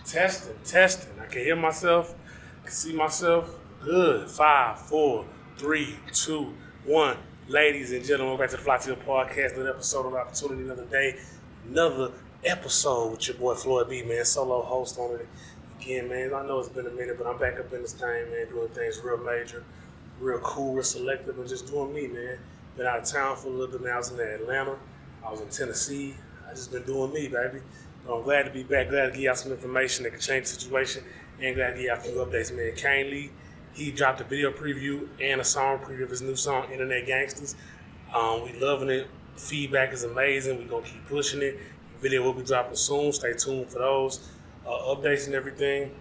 Testing. I can hear myself, can see myself. Good. 5, 4, 3, 2, 1. Ladies and gentlemen, welcome back to the Flytill podcast. Another episode of Opportunity, another day, another episode with your boy Floyd B, man. Solo host on it again, man. I know it's been a minute, but I'm back up in this thing, man, doing things real major, real cool, real selective, and just doing me, man. Been out of town for a little bit, man. I was in Atlanta. I was in Tennessee. I just been doing me, baby. I'm glad to be back, glad to give y'all some information that can change the situation, and glad to give y'all a few updates, man. Kane Lee, he dropped a video preview and a song preview of his new song, Internet Gangsters. We loving it. Feedback is amazing. We're going to keep pushing it. The video will be dropping soon. Stay tuned for those updates and everything.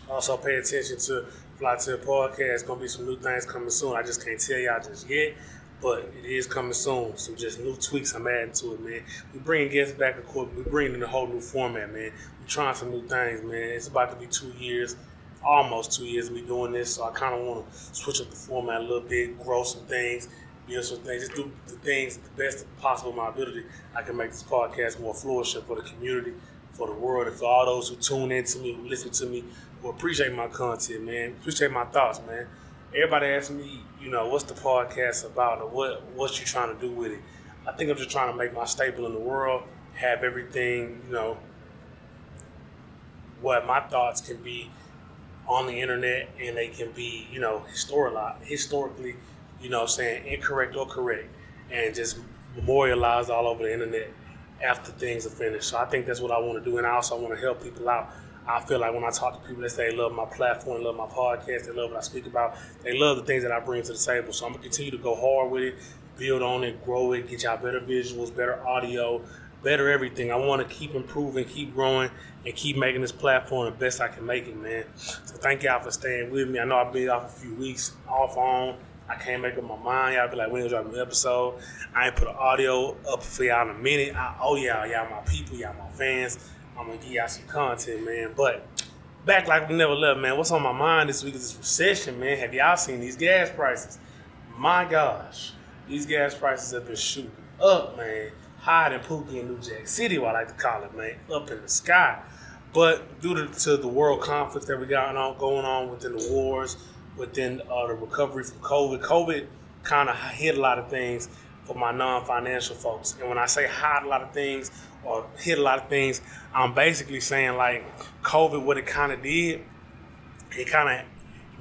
Also, pay attention to Flytill podcast. Going to be some new things coming soon. I just can't tell y'all just yet, but it is coming soon. Some just new tweaks I'm adding to it, man. We bringing guests back, of course. We're bringing in a whole new format, man. We're trying some new things, man. It's about to be 2 years, almost 2 years we doing this, so I kind of want to switch up the format a little bit, grow some things, build some things, just do the things the best possible of my ability. I can make this podcast more flourishing for the community, for the world, and for all those who tune in to me, who listen to me, who appreciate my content, man. Appreciate my thoughts, man. Everybody asks me, what's the podcast about, or what you trying to do with it? I think I'm just trying to make my staple in the world, have everything, what my thoughts can be on the internet, and they can be, historically, saying incorrect or correct, and just memorialized all over the internet after things are finished. So I think that's what I want to do, and I also want to help people out. I feel like when I talk to people, they say they love my platform, they love my podcast, they love what I speak about, they love the things that I bring to the table. So I'm going to continue to go hard with it, build on it, grow it, get y'all better visuals, better audio, better everything. I want to keep improving, keep growing, and keep making this platform the best I can make it, man. So thank y'all for staying with me. I know I've been off a few weeks, off on. I can't make up my mind. Y'all be like, when you drop an episode? I ain't put an audio up for y'all in a minute. Y'all my people, y'all my fans. I'm going to give y'all some content, man. But back like we never left, man. What's on my mind this week is this recession, man. Have y'all seen these gas prices? My gosh. These gas prices have been shooting up, man. Higher than Pookie in New Jack City, what I like to call it, man. Up in the sky. But due to the world conflicts that we got going on within the wars, within the recovery from COVID kind of hit a lot of things for my non-financial folks. And when I say hide a lot of things or hit a lot of things, I'm basically saying like COVID, what it kind of did, it kind of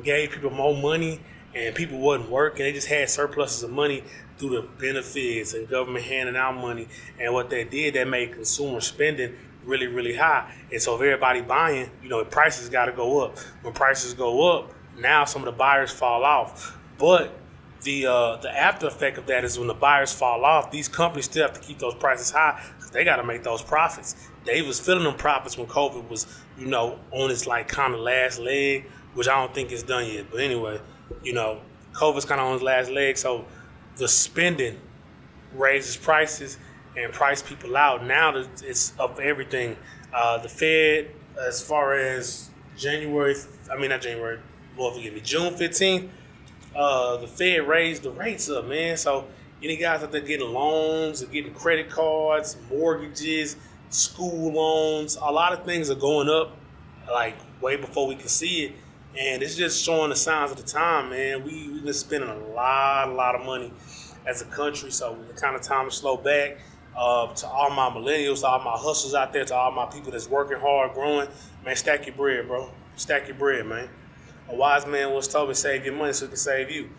gave people more money and people wasn't working. They just had surpluses of money through the benefits and government handing out money. And what they did, that made consumer spending really, really high. And so if everybody buying, prices got to go up. When prices go up, now some of the buyers fall off. But the after effect of that is when the buyers fall off, these companies still have to keep those prices high because they got to make those profits. They was feeling them profits when COVID was, on its like kind of last leg, which I don't think it's done yet. But anyway, COVID's kind of on its last leg, so the spending raises prices and price people out. Now that it's up for everything. The Fed, as far as June 15th, the Fed raised the rates up, man. So any guys out there getting loans or getting credit cards, mortgages, school loans, a lot of things are going up like way before we can see it. And it's just showing the signs of the time, man. We've been spending a lot of money as a country, so it's kind of time to slow back. To all my millennials, to all my hustlers out there, to all my people that's working hard, growing, man, stack your bread, bro. Stack your bread, man. A wise man once told me, save your money so it can save you.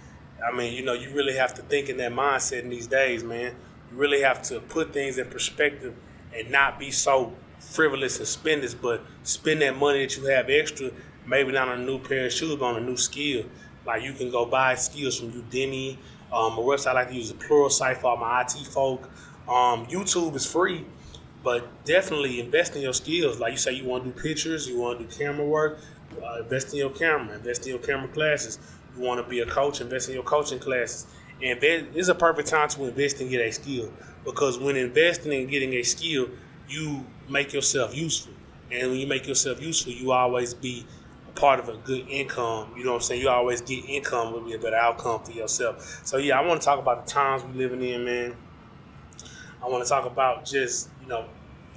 I mean, you really have to think in that mindset in these days, man. You really have to put things in perspective and not be so frivolous and spend this, but spend that money that you have extra, maybe not on a new pair of shoes, but on a new skill. Like you can go buy skills from Udemy. A website I like to use is Pluralsight for all my IT folk. YouTube is free, but definitely invest in your skills. Like you say, you want to do pictures, you want to do camera work, invest in your camera, invest in your camera classes. You want to be a coach, invest in your coaching classes. And it's a perfect time to invest and get a skill, because when investing and getting a skill, you make yourself useful. And when you make yourself useful, you always be a part of a good income. You know what I'm saying? You always get income, will be a better outcome for yourself. So yeah, I want to talk about the times we're living in, man. I want to talk about just,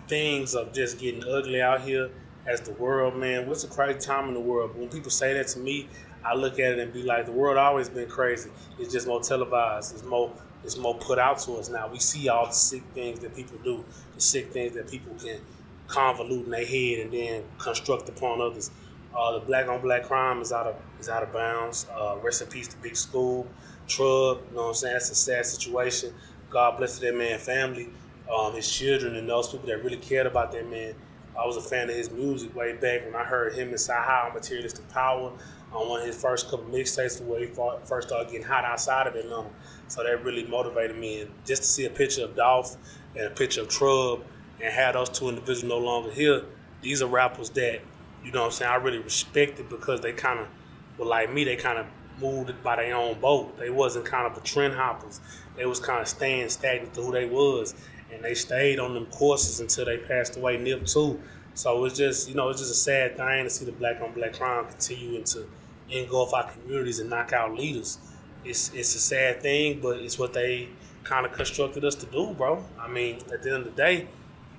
things of just getting ugly out here as the world, man, what's a crazy time in the world? But when people say that to me, I look at it and be like, the world always been crazy. It's just more televised. It's more put out to us now. We see all the sick things that people do, the sick things that people can convolute in their head and then construct upon others. The black on black crime is out of bounds. Rest in peace to Big School, Trub. You know what I'm saying? That's a sad situation. God bless that man's family, his children, and those people that really cared about that man. I was a fan of his music way back when I heard him and Sci-Hi on Materialistic Power on one of his first couple mixtapes where he first started getting hot outside of Atlanta. So that really motivated me. And just to see a picture of Dolph and a picture of Trub and have those two individuals no longer here, these are rappers that, you know what I'm saying, I really respected because they kind of were like me. They kind of moved by their own boat. They wasn't kind of a trend hoppers. They was kind of staying stagnant to who they was. And they stayed on them courses until they passed away, Nip too. So it's just, it's just a sad thing to see the black on black crime continuing to engulf our communities and knock out leaders. It's a sad thing, but it's what they kind of constructed us to do, bro. I mean, at the end of the day,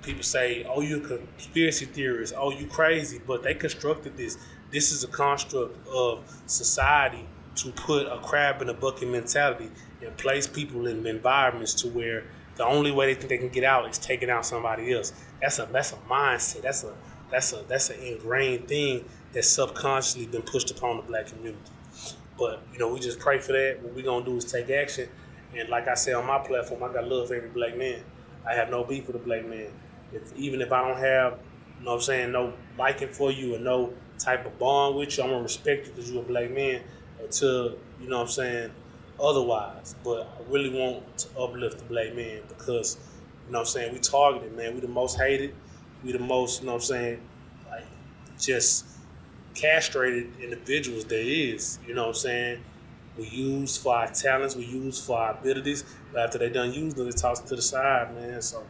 people say, oh, you a conspiracy theorist, oh, you crazy, but they constructed this. This is a construct of society to put a crab in a bucket mentality and place people in environments to where the only way they think they can get out is taking out somebody else. That's a mindset. That's an ingrained thing that's subconsciously been pushed upon the black community. But we just pray for that. What we're gonna do is take action. And like I said on my platform, I got love for every black man. I have no beef with a black man. Even if I don't have, no liking for you or no type of bond with you, I'm gonna respect you because you're a black man until, otherwise. But I really want to uplift the black man because, we targeted, man. We the most hated. We the most, like just castrated individuals there is. We use for our talents, we use for our abilities, but after they done used them, they toss to the side, man. So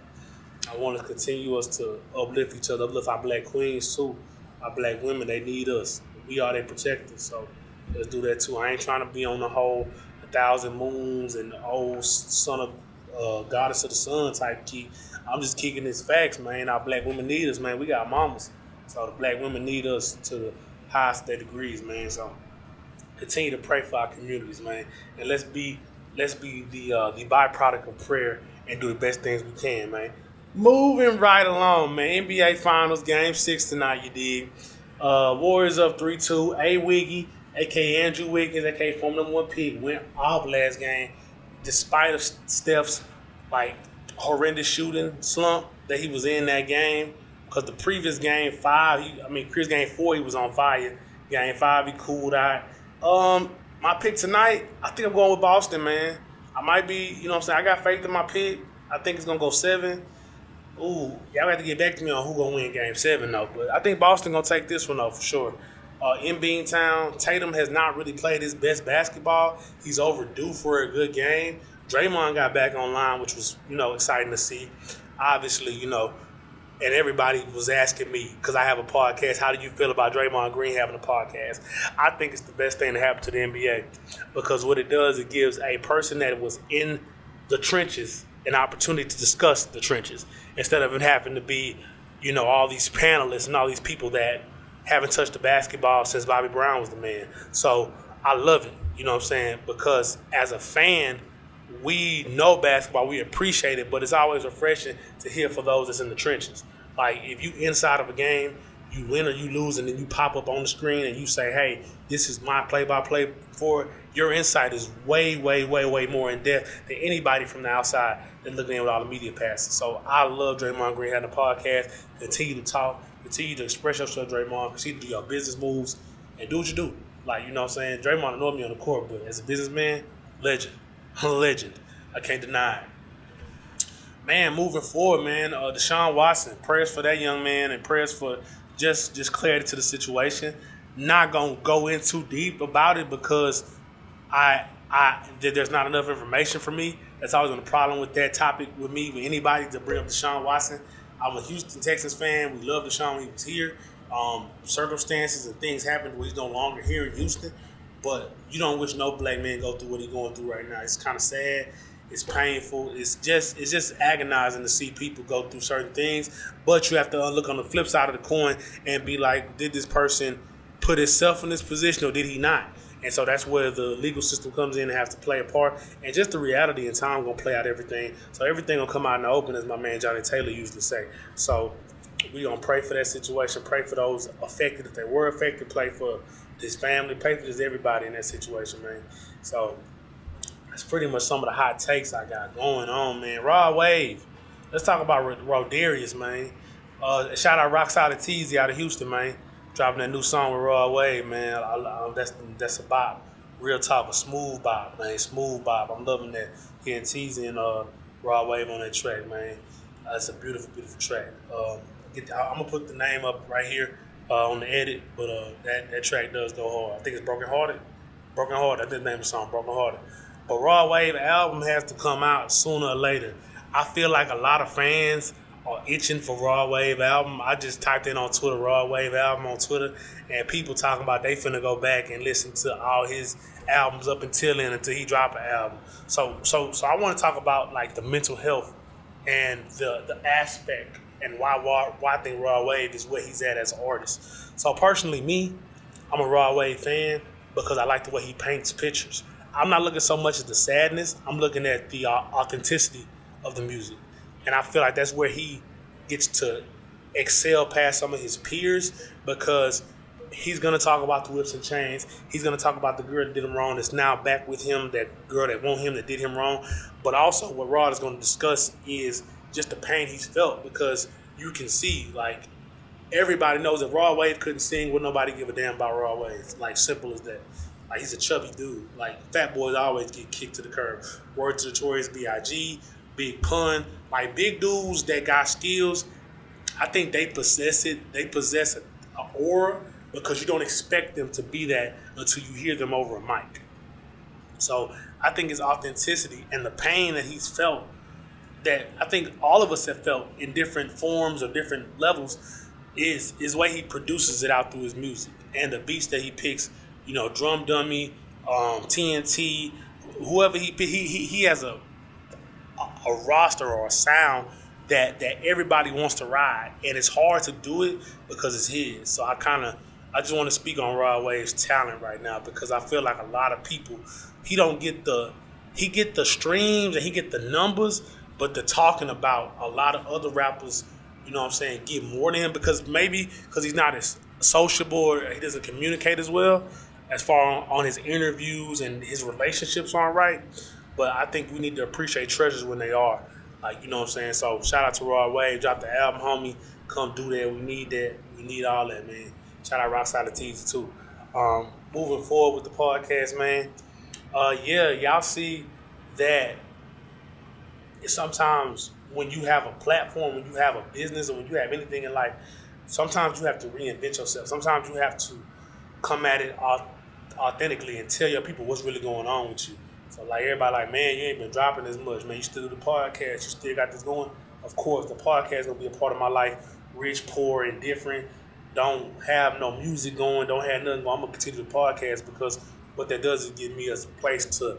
I want to continue us to uplift each other, uplift our black queens too. Our black women, they need us. We are their protectors, so let's do that too. I ain't trying to be on the whole 1,000 moons and the old son of goddess of the sun type key. I'm just kicking these facts, man. Our black women need us, man. We got mamas, so the black women need us to the highest their degrees, man. So continue to pray for our communities, man, and let's be the byproduct of prayer and do the best things we can, man. Moving right along, man. NBA Finals Game 6 tonight, you dig. Warriors up 3-2. A-Wiggy, a.k.a. Andrew Wiggins, a.k.a. former #1 pick, went off last game despite of Steph's, horrendous shooting slump that he was in that game. Because the previous game 5, Chris game 4, he was on fire. Game 5, he cooled out. My pick tonight, I think I'm going with Boston, man. I might be, I got faith in my pick. I think it's going to go 7. Ooh, y'all have to get back to me on who going to win Game 7, though. But I think Boston going to take this one, though, for sure. In Beantown, Tatum has not really played his best basketball. He's overdue for a good game. Draymond got back online, which was, exciting to see. Obviously, and everybody was asking me, because I have a podcast, how do you feel about Draymond Green having a podcast? I think it's the best thing to happen to the NBA because what it does, it gives a person that was in the trenches an opportunity to discuss the trenches instead of it having to be, all these panelists and all these people that haven't touched the basketball since Bobby Brown was the man. So I love it, because as a fan, we know basketball, we appreciate it, but it's always refreshing to hear for those that's in the trenches. Like, if you inside of a game, you win or you lose, and then you pop up on the screen and you say, hey, this is my play-by-play for it, your insight is way, way, way, way more in-depth than anybody from the outside that's looking in with all the media passes. So I love Draymond Green having a podcast. Continue to talk. Continue to express yourself, Draymond. Continue to do your business moves and do what you do. Draymond annoyed me on the court, but as a businessman, legend. Legend. I can't deny it. Man, moving forward, man, Deshaun Watson, prayers for that young man and prayers for just clarity to the situation. Not going to go in too deep about it because there's not enough information for me. That's always been a problem with that topic with me, with anybody to bring up Deshaun Watson. I'm a Houston Texans fan. We love Deshaun when he was here. Circumstances and things happened where he's no longer here in Houston. But you don't wish no black man go through what he's going through right now. It's kind of sad. It's painful. It's just agonizing to see people go through certain things. But you have to look on the flip side of the coin and be like, did this person put himself in this position or did he not? And so that's where the legal system comes in and has to play a part. And just the reality and time gonna play out everything. So everything gonna come out in the open, as my man Johnny Taylor used to say. So we gonna pray for that situation, pray for those affected. If they were affected, pray for his family, pray for just everybody in that situation, man. So that's pretty much some of the hot takes I got going on, man. Rod Wave. Let's talk about Rodarius, man. Shout out Rockside Teasy out of Houston, man. Dropping that new song with Rod Wave, man. That's a bop. Real talk, a smooth bop, man. Smooth bop. I'm loving that. Hearing Teasy and Rod Wave on that track, man. It's a beautiful, beautiful track. I'm gonna put the name up right here on the edit, but that track does go hard. I think it's Broken Hearted. Broken Hearted. I think the name of the song, Broken Hearted. But Rod Wave album has to come out sooner or later. I feel like a lot of fans are itching for Rod Wave album. I just typed in on Twitter, Rod Wave album on Twitter, and people talking about they finna go back and listen to all his albums up until he drop an album. So I want to talk about like the mental health and the aspect and why I think Rod Wave is where he's at as an artist. So personally, me, I'm a Rod Wave fan because I like the way he paints pictures. I'm not looking so much at the sadness. I'm looking at the authenticity of the music. And I feel like that's where he gets to excel past some of his peers because he's going to talk about the whips and chains. He's going to talk about the girl that did him wrong that's now back with him, that girl that want him that did him wrong. But also what Rod is going to discuss is just the pain he's felt because you can see, like, everybody knows that Rod Wave couldn't sing, would nobody give a damn about Rod Wave. Like, simple as that. Like, he's a chubby dude. Like, fat boys always get kicked to the curb. Word to Notorious B.I.G., Big Pun. Like, big dudes that got skills, I think they possess it. They possess an aura because you don't expect them to be that until you hear them over a mic. So I think his authenticity and the pain that he's felt, that I think all of us have felt in different forms or different levels, is the way he produces it out through his music and the beats that he picks. You know, Drum Dummy, TNT, whoever he has a roster or a sound that everybody wants to ride, and it's hard to do it because it's his. So I just want to speak on Rod Wave's talent right now because I feel like a lot of people, he get the streams and he get the numbers, but the talking about a lot of other rappers, you know what I'm saying, get more than him because he's not as sociable or he doesn't communicate as well as far on his interviews and his relationships aren't right. But I think we need to appreciate treasures when they are. Like, you know what I'm saying? So shout out to Rod Wave. Drop the album, homie. Come do that. We need that. We need all that, man. Shout out Rockside Teasy too. Moving forward with the podcast, man. Y'all see that sometimes when you have a platform, when you have a business, or when you have anything in life, sometimes you have to reinvent yourself. Sometimes you have to come at it authentically and tell your people what's really going on with you. So like everybody like, man, you ain't been dropping as much, man. You still do the podcast, you still got this going. Of course, the podcast is gonna be a part of my life. Rich, poor, indifferent. Don't have no music going, don't have nothing going. I'm gonna continue the podcast because what that does is give me a place to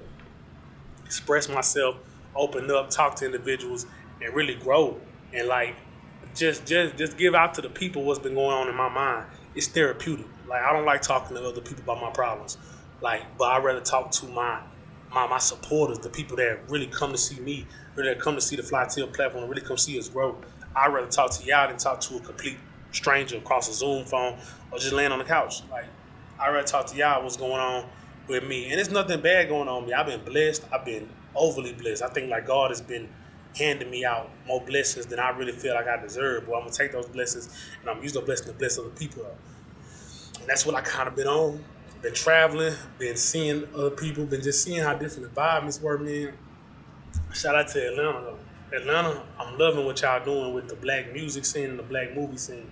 express myself, open up, talk to individuals, and really grow. And like just give out to the people what's been going on in my mind. It's therapeutic. Like I don't like talking to other people about my problems. Like, but I'd rather talk to my supporters, the people that really come to see me, really come to see the Flytill platform, really come see us grow. I'd rather talk to y'all than talk to a complete stranger across a Zoom phone or just laying on the couch. Like, I'd rather talk to y'all what's going on with me. And there's nothing bad going on with me. I've been blessed. I've been overly blessed. I think like God has been handing me out more blessings than I really feel like I deserve. But I'm going to take those blessings and I'm using those blessings to bless other people. And that's what I kind of been on. Been traveling, been seeing other people, been just seeing how different environments were, man. Shout out to Atlanta, though. Atlanta, I'm loving what y'all doing with the black music scene and the black movie scene.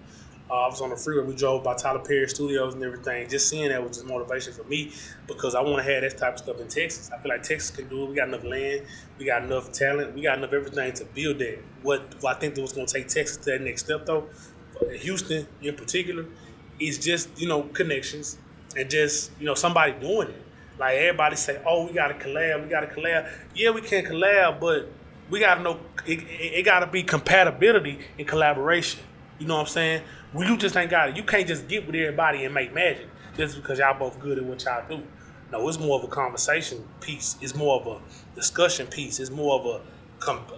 I was on the freeway, we drove by Tyler Perry Studios and everything. Just seeing that was just motivation for me because I want to have that type of stuff in Texas. I feel like Texas can do it. We got enough land, we got enough talent, we got enough everything to build that. What I think that was going to take Texas to that next step, though, Houston in particular, is just, connections. And just, somebody doing it. Like everybody say, oh, we gotta collab. Yeah, we can collab, but we gotta know it gotta be compatibility and collaboration. You know what I'm saying? You just ain't got it. You can't just get with everybody and make magic just because y'all both good at what y'all do. No, it's more of a conversation piece. It's more of a discussion piece. It's more of a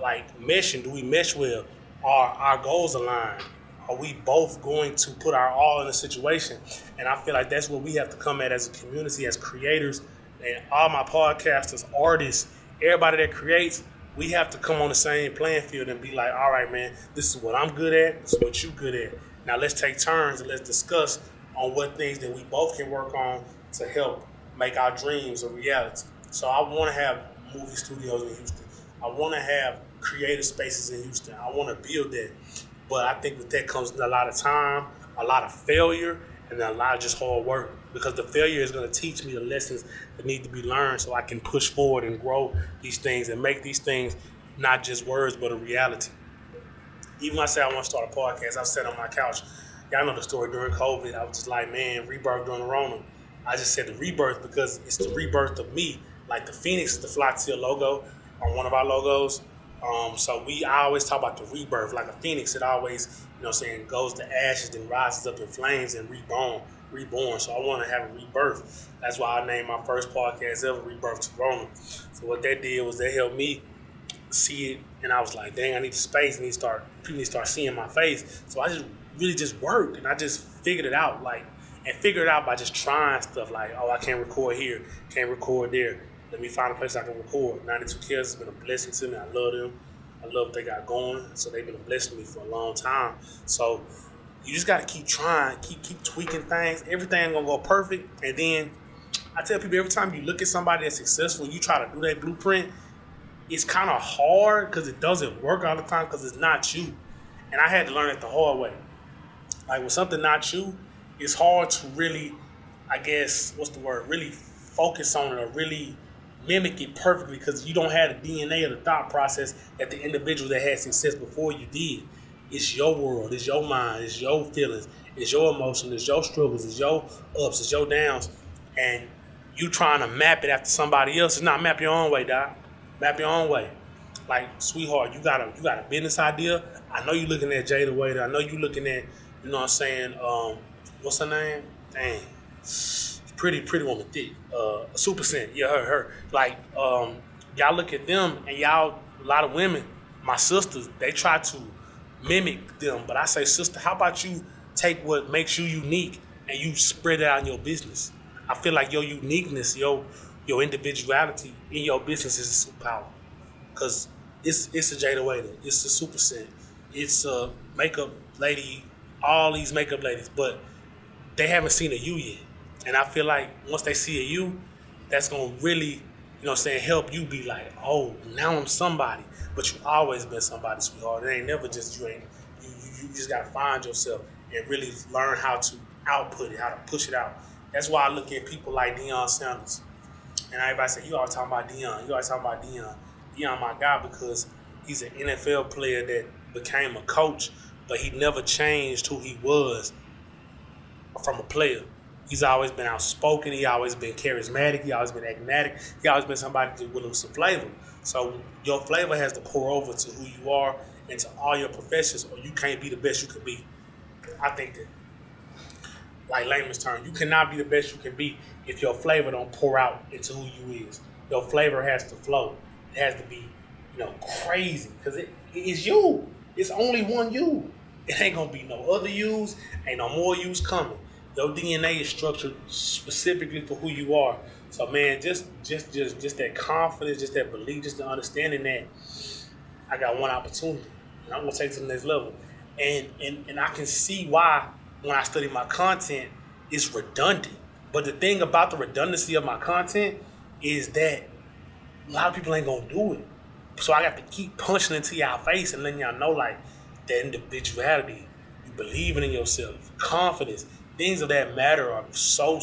like meshing. Do we mesh well? Are our goals aligned? Are we both going to put our all in a situation? And I feel like that's what we have to come at as a community, as creators, and all my podcasters, artists, everybody that creates. We have to come on the same playing field and be like, all right, man, this is what I'm good at. This is what you good at. Now let's take turns and let's discuss on what things that we both can work on to help make our dreams a reality. So I want to have movie studios in Houston. I want to have creative spaces in Houston. I want to build that. But I think with that comes a lot of time, a lot of failure, and a lot of just hard work. Because the failure is going to teach me the lessons that need to be learned so I can push forward and grow these things and make these things not just words but a reality. Even when I say I want to start a podcast, I sat on my couch. Y'all know the story during COVID. I was just like, man, rebirth during the Rona. I just said the rebirth because it's the rebirth of me. Like the Phoenix is the Flytill logo on one of our logos. So I always talk about the rebirth. Like a phoenix, it always, goes to ashes, then rises up in flames and reborn. So I want to have a rebirth. That's why I named my first podcast ever Rebirth to Rona. So what that did was they helped me see it, and I was like, dang, I need the space, people need to start seeing my face. So I just really just worked, and I just figured it out, by just trying stuff like, oh, I can't record here, can't record there. Let me find a place I can record. 92 Kills has been a blessing to me. I love them. I love what they got going. So they've been a blessing to me for a long time. So you just got to keep trying, keep tweaking things. Everything ain't going to go perfect. And then I tell people every time you look at somebody that's successful, you try to do that blueprint, it's kind of hard because it doesn't work all the time because it's not you. And I had to learn it the hard way. Like when something not you, it's hard to really, really focus on it or really mimic it perfectly because you don't have the DNA or the thought process that the individual that had success before you did. It's your world, it's your mind, it's your feelings, it's your emotions, it's your struggles, it's your ups, it's your downs, and you trying to map it after somebody else. It's not map your own way, Doc. Map your own way. Like, sweetheart, you got a business idea. I know you looking at Jada Waiter. I know you looking at, what's her name? Dang. Pretty woman, thick. Super Scent, yeah, her. Like, y'all look at them, and y'all, a lot of women, my sisters, they try to mimic them. But I say, sister, how about you take what makes you unique and you spread it out in your business? I feel like your uniqueness, your individuality in your business is a superpower. Cause it's a Jada Waiter, it's a Super Scent, it's a makeup lady, all these makeup ladies, but they haven't seen a you yet. And I feel like once they see a you, that's gonna really, help you be like, oh, now I'm somebody. But you've always been somebody, sweetheart. It ain't never just you just gotta find yourself and really learn how to output it, how to push it out. That's why I look at people like Deion Sanders. And everybody say, you always talking about Deion. Deion my guy because he's an NFL player that became a coach, but he never changed who he was from a player. He's always been outspoken. He always been charismatic. He always been enigmatic. He always been somebody with some flavor. So your flavor has to pour over to who you are and to all your professions, or you can't be the best you can be. I think that, like layman's term, you cannot be the best you can be if your flavor don't pour out into who you is. Your flavor has to flow. It has to be, crazy because it is you. It's only one you. It ain't gonna be no other yous. Ain't no more yous coming. Your DNA is structured specifically for who you are. So man, just that confidence, just that belief, just the understanding that I got one opportunity and I'm gonna take it to the next level. And I can see why when I study my content, it's redundant. But the thing about the redundancy of my content is that a lot of people ain't gonna do it. So I got to keep punching into y'all face and letting y'all know like that individuality, you believing in yourself, confidence. Things of that matter are so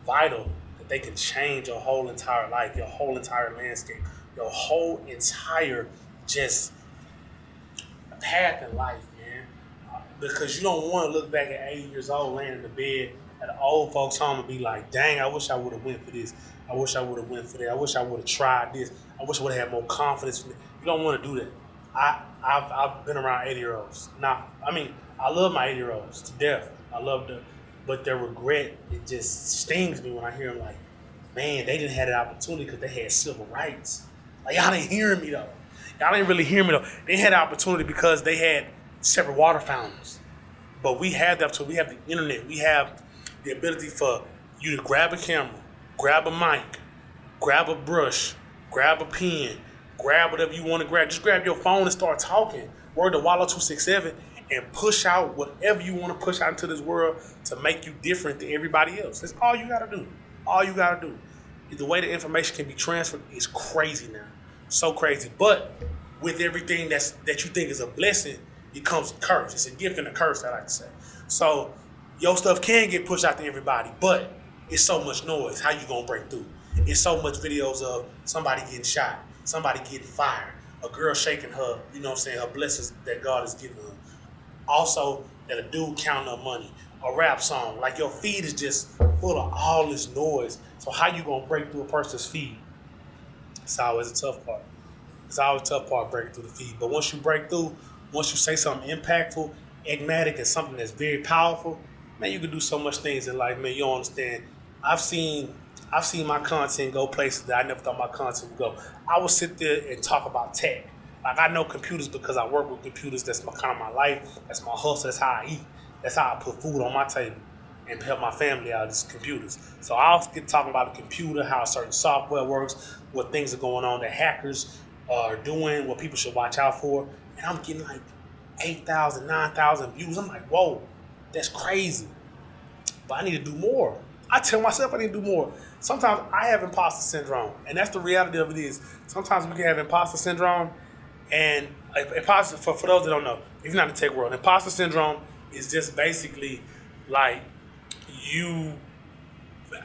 vital that they can change your whole entire life, your whole entire landscape, your whole entire just path in life, man. Because you don't want to look back at 80 years old laying in the bed at an old folks home and be like, dang, I wish I would have went for this. I wish I would have went for that. I wish I would have tried this. I wish I would have had more confidence. You don't want to do that. I've been around 80-year-olds. Now, I mean, I love my 80-year-olds to death. I love them, but their regret, it just stings me when I hear them like, man, they didn't have that opportunity because they had civil rights. Like, y'all didn't hear me though. Y'all didn't really hear me though. They had the opportunity because they had separate water fountains. But we have that opportunity. We have the internet. We have the ability for you to grab a camera, grab a mic, grab a brush, grab a pen, grab whatever you want to grab. Just grab your phone and start talking. Word to Wallow267 and push out whatever you want to push out into this world to make you different than everybody else. That's all you got to do. All you got to do. The way the information can be transferred is crazy now. So crazy. But with everything that you think is a blessing, it comes a curse. It's a gift and a curse, I like to say. So your stuff can get pushed out to everybody, but it's so much noise. How you gonna break through? It's so much videos of somebody getting shot, somebody getting fired, a girl shaking her, you know what I'm saying, her blessings that God has given her. Also, that a dude counting up money, a rap song. Like your feed is just full of all this noise. So how you gonna break through a person's feed? It's always a tough part. It's always a tough part breaking through the feed. But once you break through, once you say something impactful, enigmatic, and something that's very powerful, man, you can do so much things in life, man. You don't understand. I've seen my content go places that I never thought my content would go. I would sit there and talk about tech. Like, I know computers because I work with computers. That's kind of my life. That's my hustle. That's how I eat. That's how I put food on my table and help my family out. Is computers. So I'll get talking about the computer, how certain software works, what things are going on that hackers are doing, what people should watch out for. And I'm getting like 8,000, 9,000 views. I'm like, whoa, that's crazy. But I need to do more. I tell myself I need to do more. Sometimes I have imposter syndrome. And that's the reality of it is. Sometimes we can have imposter syndrome. And imposter, for those that don't know, if you're not in the tech world, imposter syndrome is just basically like you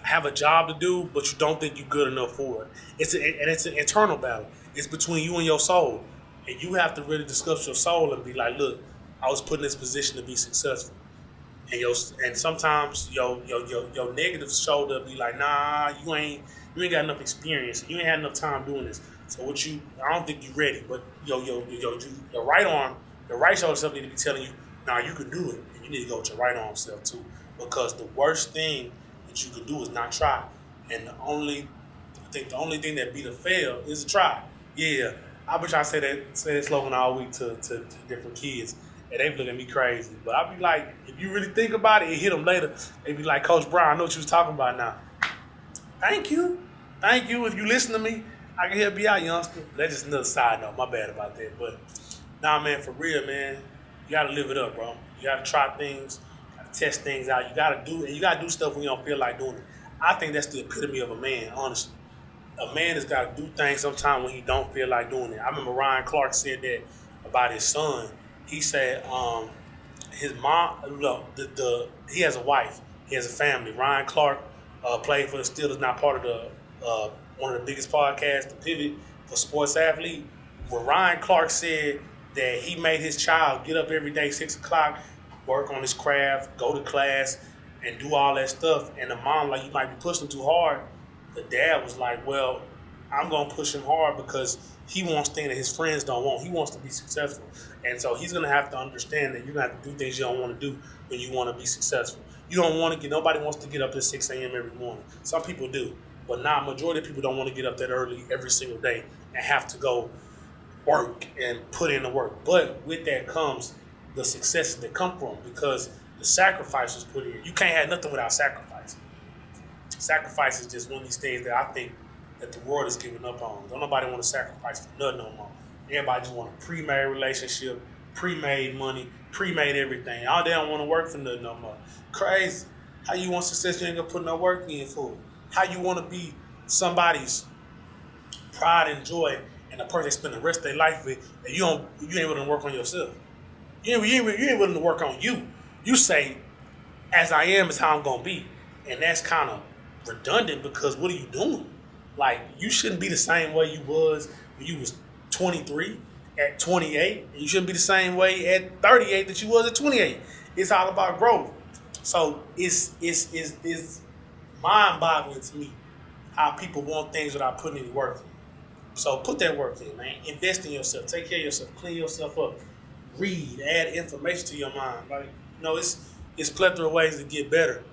have a job to do, but you don't think you're good enough for it. It's an internal battle. It's between you and your soul. And you have to really discuss your soul and be like, look, I was put in this position to be successful. And sometimes your negative shoulder be like, nah, you ain't got enough experience. You ain't had enough time doing this. So I don't think you're ready. But your right arm, your right shoulder self need to be telling you, nah, you can do it. And you need to go with your right arm self too. Because the worst thing that you can do is not try. And the only thing that beat a fail is a try. Yeah. I've been trying to say that slogan all week to different kids, and they look at me crazy. But I be like, if you really think about it, hit them later. They be like, Coach Brown, I know what you was talking about now. Thank you. If you listen to me, I can help you out, youngster. That's just another side note. My bad about that. But nah, man, for real, man, you gotta live it up, bro. You gotta try things, you gotta test things out. You gotta do stuff when you don't feel like doing it. I think that's the epitome of a man, honestly. A man has got to do things sometimes when he don't feel like doing it. I remember Ryan Clark said that about his son. He said his mom, he has a wife, he has a family. Ryan Clark played for the Steelers, not part of the one of the biggest podcasts, The Pivot for Sports Athlete, where Ryan Clark said that he made his child get up every day 6 o'clock, work on his craft, go to class, and do all that stuff. And the mom, like, you might be pushing too hard. The dad was like, well, I'm going to push him hard because he wants things that his friends don't want. He wants to be successful. And so he's going to have to understand that you're going to have to do things you don't want to do when you want to be successful. You don't want to nobody wants to get up at 6 a.m. every morning. Some people do. But majority of people don't want to get up that early every single day and have to go work and put in the work. But with that comes the successes that come from, because the sacrifice was put in. You can't have nothing without sacrifice. Sacrifice is just one of these things that I think that the world is giving up on. Don't nobody want to sacrifice for nothing no more. Everybody just want a pre-made relationship, pre-made money, pre-made everything. All they don't want to work for nothing no more. Crazy. How you want success, you ain't gonna put no work in for it. How you want to be somebody's pride and joy and the person they spend the rest of their life with, and you ain't willing to work on yourself. You ain't willing to work on you. You say, as I am is how I'm gonna be. And that's kind of redundant, because what are you doing? Like, you shouldn't be the same way you was when you was 23, at 28, and you shouldn't be the same way at 38 that you was at 28. It's all about growth. So it's mind boggling to me how people want things without putting any work in. So put that work in, man. Invest in yourself. Take care of yourself. Clean yourself up. Read. Add information to your mind. Like, it's plethora of ways to get better,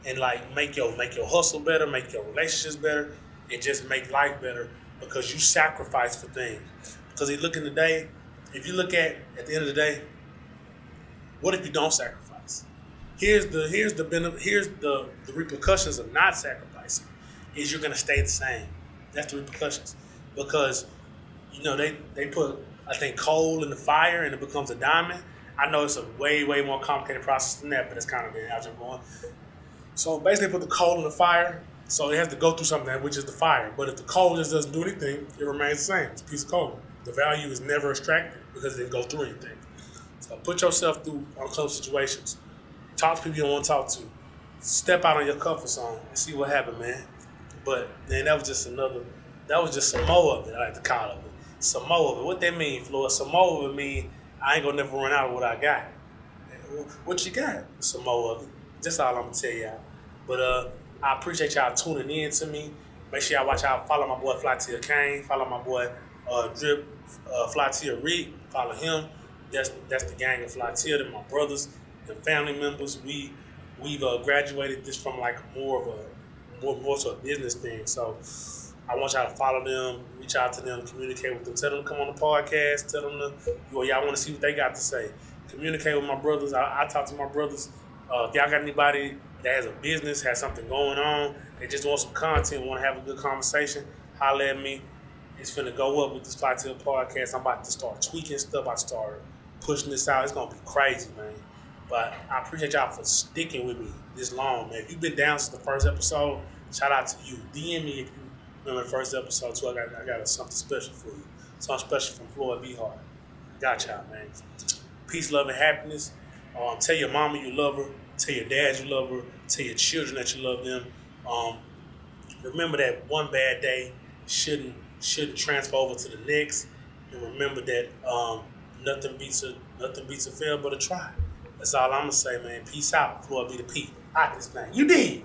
and like make your hustle better, make your relationships better, and just make life better because you sacrifice for things. Because you look in the day, if you look at the end of the day, what if you don't sacrifice? Here's the repercussions of not sacrificing is you're gonna stay the same. That's the repercussions. Because they put I think coal in the fire and it becomes a diamond. I know it's a way, way more complicated process than that, but it's kind of the algebra going. So basically put the coal in the fire, so it has to go through something which is the fire. But if the coal just doesn't do anything, it remains the same. It's a piece of coal. The value is never extracted because it didn't go through anything. So put yourself through uncomfortable situations. Talk to people you don't want to talk to. Step out of your comfort zone and see what happened, man. But man, that was just some more of it, I like to call it. Some more of it. What that mean, Floyd? Some more of it mean I ain't gonna never run out of what I got. What you got? Some more of it. That's all I'm gonna tell y'all. But I appreciate y'all tuning in to me. Make sure y'all watch out. Follow my boy Flytill Kane. Follow my boy Drip Flytill Reed. Follow him. That's the gang of Flytill. They're my brothers and family members. We've graduated this from like more to a business thing. So I want y'all to follow them, reach out to them, communicate with them. Tell them to come on the podcast. Tell them y'all want to see what they got to say. Communicate with my brothers. I talk to my brothers. If y'all got anybody that has a business, has something going on, they just want some content, want to have a good conversation, holler at me. It's finna go up with this Flytill podcast. I'm about to start tweaking stuff. I start pushing this out. It's gonna be crazy, man. But I appreciate y'all for sticking with me this long, man. If you've been down since the first episode, shout out to you. DM me if you remember the first episode too. I got something special for you. Something special from Floyd B. Hart. Got y'all, man. Peace, love, and happiness. Tell your mama you love her. Tell your dad you love her. Tell your children that you love them. Remember that one bad day shouldn't transfer over to the next. And remember that nothing beats a fail but a try. That's all I'm gonna say, man. Peace out. Floyd be the P. Out this thing. You did.